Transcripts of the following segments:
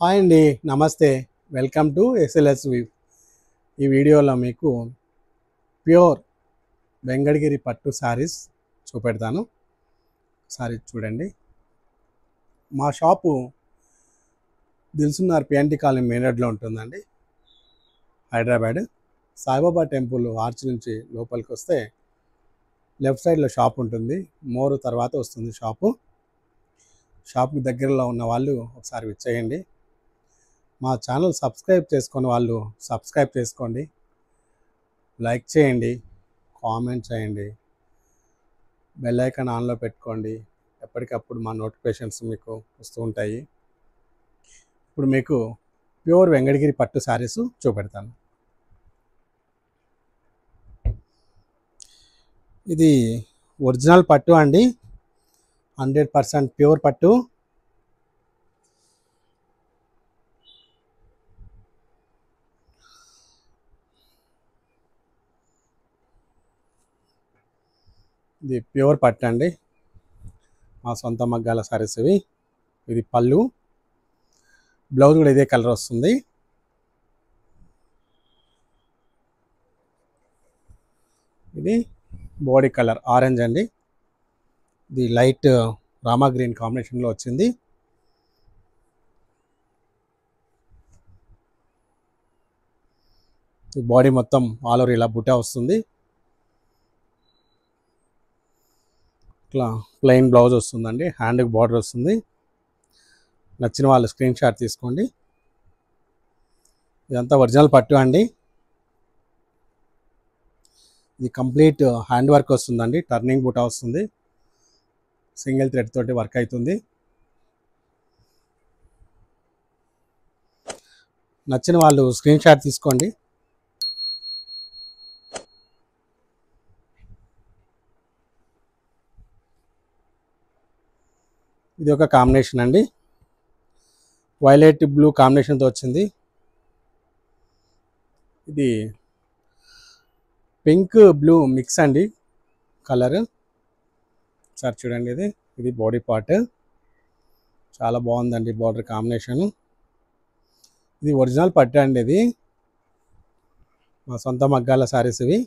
Hi అండి, నమస్తే. Welcome to SLS view. ఈ వీడియోలో మీకు ప్యూర్ వెంకటగిరి పట్టు శారీస్ చూపెడతాను. శారీ చూడండి. మా shop Dilsukhnagar P&T colony main రోడ్లో ఉంటుందండి, హైదరాబాద్. సాయిబాబా టెంపుల్ ఆర్చ్ నుంచి లోపలికి వస్తే లెఫ్ట్ సైడ్లో షాప్ ఉంటుంది. మోరు తర్వాత వస్తుంది షాపు. షాప్కి దగ్గరలో ఉన్న వాళ్ళు ఒకసారి విచ్చేయండి. మా ఛానల్ సబ్స్క్రైబ్ చేసుకుని వాళ్ళు సబ్స్క్రైబ్ చేసుకోండి, లైక్ చేయండి, కామెంట్ చేయండి, బెల్ ఐకాన్ ఆన్లో పెట్టుకోండి. ఎప్పటికప్పుడు మా నోటిఫికేషన్స్ మీకు వస్తూ ఉంటాయి. ఇప్పుడు మీకు ప్యూర్ వెంకటగిరి పట్టు శారీస్ చూపెడతాను. ఇది ఒరిజినల్ పట్టు అండి, 100% ప్యూర్ పట్టు. ఇది ప్యూర్ పట్టు అండి, మా సొంత మగ్గాల శారీస్ ఇవి. ఇది పళ్ళు, బ్లౌజ్ కూడా ఇదే కలర్ వస్తుంది. ఇది బాడీ కలర్ ఆరెంజ్ అండి. ఇది లైట్ రామా గ్రీన్ కాంబినేషన్లో వచ్చింది. ఈ బాడీ మొత్తం ఆల్ ఓవర్ ఇలా బుటా వస్తుంది. ఇట్లా ప్లెయిన్ బ్లౌజ్ వస్తుందండి, హ్యాండ్కి బార్డర్ వస్తుంది. నచ్చిన వాళ్ళు స్క్రీన్ షాట్ తీసుకోండి. ఇదంతా ఒరిజినల్ పట్టు అండి. ఇది కంప్లీట్ హ్యాండ్ వర్క్ వస్తుందండి, టర్నింగ్ బుటా వస్తుంది, సింగిల్ థ్రెడ్ తోటి వర్క్ అవుతుంది. నచ్చిన వాళ్ళు స్క్రీన్ షాట్ తీసుకోండి. ఇది ఒక కాంబినేషన్ అండి, వైలెట్ బ్లూ కాంబినేషన్తో వచ్చింది. ఇది పింక్ బ్లూ మిక్స్ అండి కలర్. సార్ చూడండి, ఇది బాడీ పార్ట్. చాలా బాగుందండి బార్డర్ కాంబినేషన్. ఇది ఒరిజినల్ పట్టు అండి, ఇది మా సొంత మగ్గాల శారీస్ ఇవి.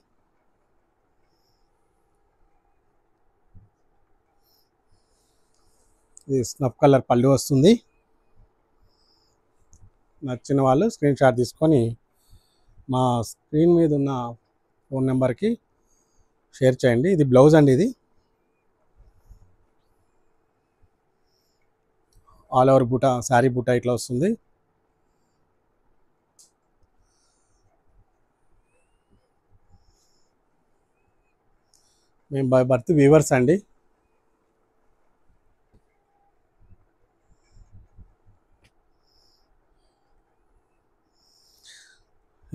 ఇది స్నఫ్ కలర్ పళ్ళు వస్తుంది. నచ్చిన వాళ్ళు స్క్రీన్ షాట్ తీసుకొని మా స్క్రీన్ మీద ఉన్న ఫోన్ నెంబర్కి షేర్ చేయండి. ఇది బ్లౌజ్ అండి, ఇది ఆల్ ఓవర్ బూటా, శారీ బూటా ఇట్లా వస్తుంది. మేము బై బర్త్ వీవర్స్ అండి.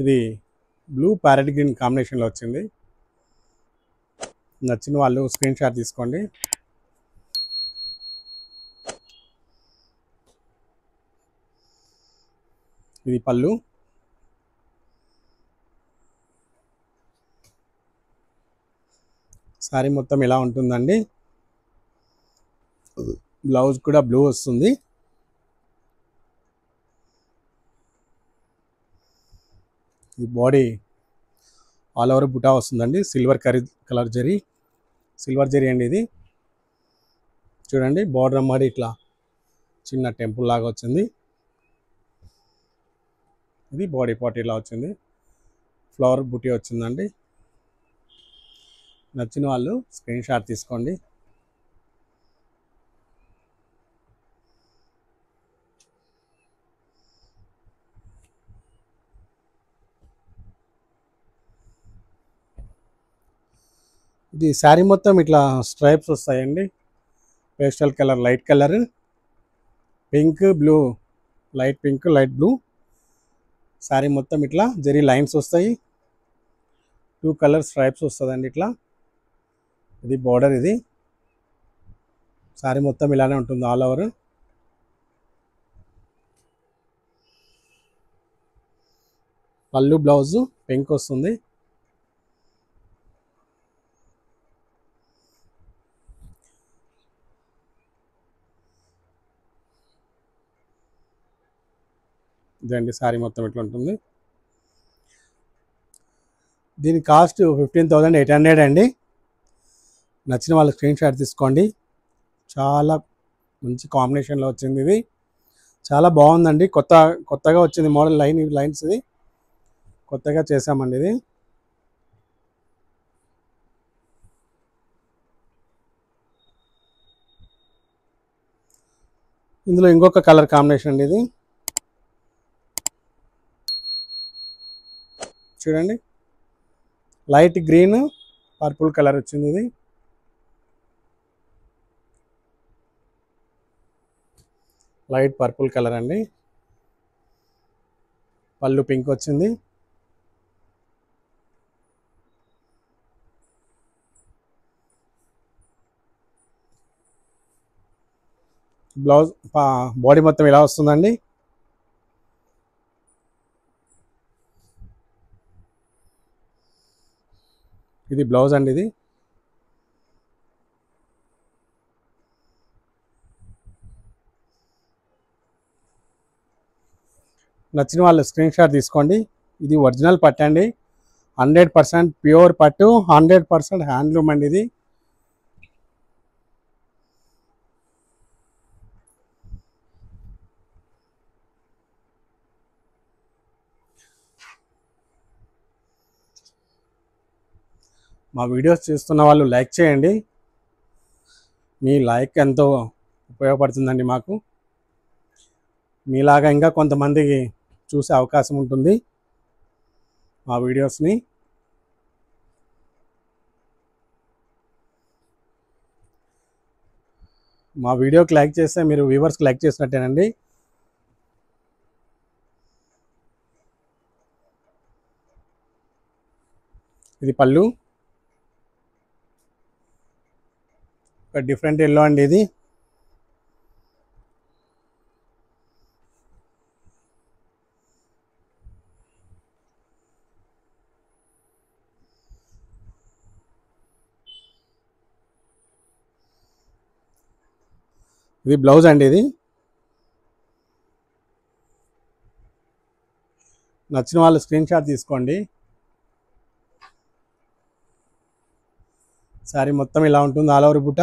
ఇది బ్లూ ప్యారెట్ గ్రీన్ కాంబినేషన్లో వచ్చింది. నచ్చిన వాళ్ళు స్క్రీన్ షాట్ తీసుకోండి. ఇది పళ్ళు, శారీ మొత్తం ఇలా ఉంటుందండి. బ్లౌజ్ కూడా బ్లూ వస్తుంది. ఈ బాడీ ఆల్ ఓవర్ బుటా వస్తుందండి, silver colour zari, silver zari అండి ఇది. చూడండి బార్డర్ అమ్మడి ఇట్లా చిన్న టెంపుల్ లాగా వచ్చింది. ఇది బాడీ పార్ట్ ఇలా వచ్చింది, ఫ్లవర్ బుటీ వచ్చిందండి. నచ్చిన వాళ్ళు స్క్రీన్ షాట్ తీసుకోండి. ఇది శారీ మొత్తం ఇట్లా స్ట్రైప్స్ వస్తాయండి, pastel colour, light colour, pink blue, light pink, light blue. Sari మొత్తం ఇట్లా జరీ లైన్స్ వస్తాయి, 2 కలర్ స్ట్రైప్స్ వస్తుందండి ఇట్లా. ఇది బార్డర్, ఇది శారీ మొత్తం ఇలానే ఉంటుంది ఆల్ ఓవర్. పళ్ళు బ్లౌజు పింక్ వస్తుంది. ఇదండి శారీ మొత్తం ఇట్లా ఉంటుంది. దీని కాస్ట్ 15,800 అండి. నచ్చిన వాళ్ళు స్క్రీన్ షాట్ తీసుకోండి. చాలా మంచి కాంబినేషన్లో వచ్చింది ఇది. చాలా బాగుందండి. కొత్తగా వచ్చింది మోడల్ లైన్స్ ఇది కొత్తగా చేసామండి ఇది. ఇందులో ఇంకొక కలర్ కాంబినేషన్ అండి ఇది. చూడండి, లైట్ గ్రీన్ పర్పుల్ కలర్ వచ్చింది ఇది. లైట్ పర్పుల్ కలర్ అండి. పళ్ళు పింక్ వచ్చింది. బ్లౌజ్ బాడీ మొత్తం ఇలా వస్తుందండి. ఇది బ్లౌజ్ అండి. ఇది నచ్చిన వాళ్ళు స్క్రీన్ షాట్ తీసుకోండి. ఇది ఒరిజినల్ పట్టు అండి. 100% ప్యూర్ పట్టు, 100% హ్యాండ్లూమ్ అండి ఇది. మా వీడియోస్ చూస్తున్న వాళ్ళు లైక్ చేయండి. మీ లైక్ ఎంతో ఉపయోగపడుతుందండి మాకు. మీలాగా ఇంకా కొంతమందికి చూసే అవకాశం ఉంటుంది మా వీడియోస్ని. మా వీడియోకి లైక్ చేస్తే మీరు వ్యూవర్స్కి లైక్ చేసినట్టేనండి. ఇది పళ్ళు, ఒక డిఫరెంట్ ఎల్లో అండి ఇది. ఇది బ్లౌజ్ అండి. ఇది నచ్చిన వాళ్ళు స్క్రీన్ షాట్ తీసుకోండి. శారీ మొత్తం ఇలా ఉంటుంది, ఆల్ ఓవర్ బుట్ట.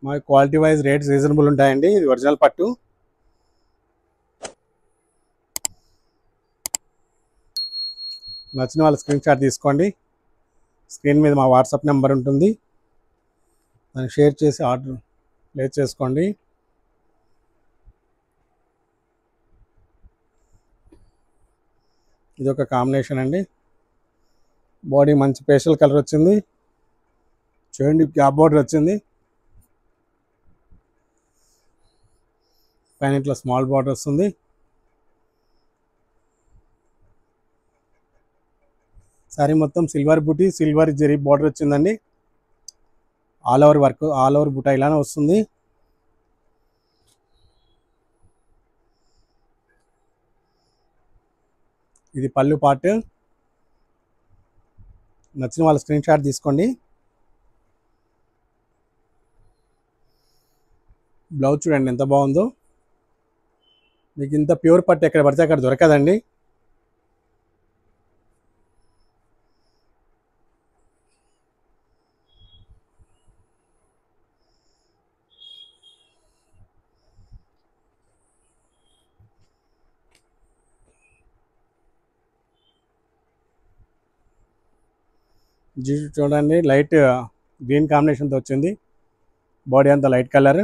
మా క్వాలిటీ వైజ్ రేట్స్ రీజనబుల్ ఉంటాయండి. ఇది ఒరిజినల్ పట్టు. నచ్చిన వాళ్ళు స్క్రీన్ షాట్ తీసుకోండి. స్క్రీన్ మీద మా వాట్సాప్ నెంబర్ ఉంటుంది, దాన్ని షేర్ చేసి ఆర్డర్ ప్లేస్ చేసుకోండి. ఇది ఒక కాంబినేషన్ అండి. బాడీ మంచి పేస్టల్ కలర్ వచ్చింది. చూడండి, గ్యాప్ బార్డర్ వచ్చింది. పైన ఇట్లా స్మాల్ బార్డర్ వస్తుంది. సారీ మొత్తం సిల్వర్ బుటీ, సిల్వర్ జరీ బార్డర్ వచ్చిందండి. All over work, all over బుట్ట ఇలానే వస్తుంది. ఇది పళ్ళు పార్ట్. నచ్చిన వాళ్ళ స్క్రీన్ షాట్ తీసుకోండి. బ్లౌజ్ చూడండి ఎంత బాగుందో. మీకు ఇంత ప్యూర్ పట్టు ఎక్కడ పడితే అక్కడ దొరకదండి. చూడండి, లైట్ గ్రీన్ కాంబినేషన్తో వచ్చింది. బాడీ అంతా లైట్ కలర్,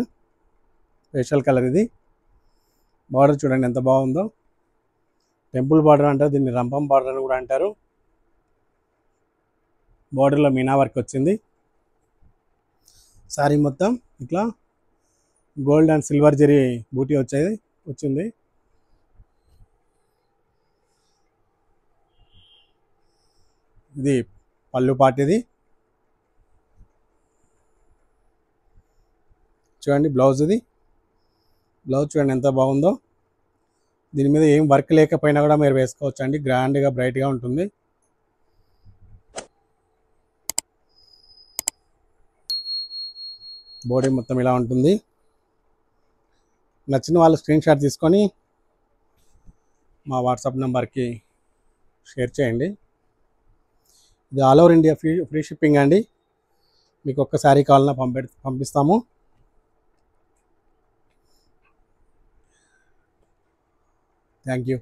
ఫేషియల్ కలర్. ఇది బార్డర్ చూడండి ఎంత బాగుందో. టెంపుల్ బార్డర్ అంటారు దీన్ని, రంపం బార్డర్ అని కూడా అంటారు. బార్డర్లో మీనా వర్క్ వచ్చింది. శారీ మొత్తం ఇట్లా గోల్డ్ అండ్ సిల్వర్ జరీ బూటీ వచ్చింది. ఇది పళ్ళు పార్ట్. ఇది చూడండి బ్లౌజ్. ఇది బ్లౌజ్ చూడండి ఎంత బాగుందో. దీని మీద ఏం వర్క్ లేకపోయినా కూడా మీరు వేసుకోవచ్చు అండి. గ్రాండ్గా బ్రైట్గా ఉంటుంది. బాడీ మొత్తం ఇలా ఉంటుంది. నచ్చిన వాళ్ళు స్క్రీన్ షాట్ తీసుకొని మా వాట్సాప్ నెంబర్కి షేర్ చేయండి. ఇది all over India free shipping అండి. మీకు ఒక్కసారి కావాలన్నా పంపిస్తాము. Thank you.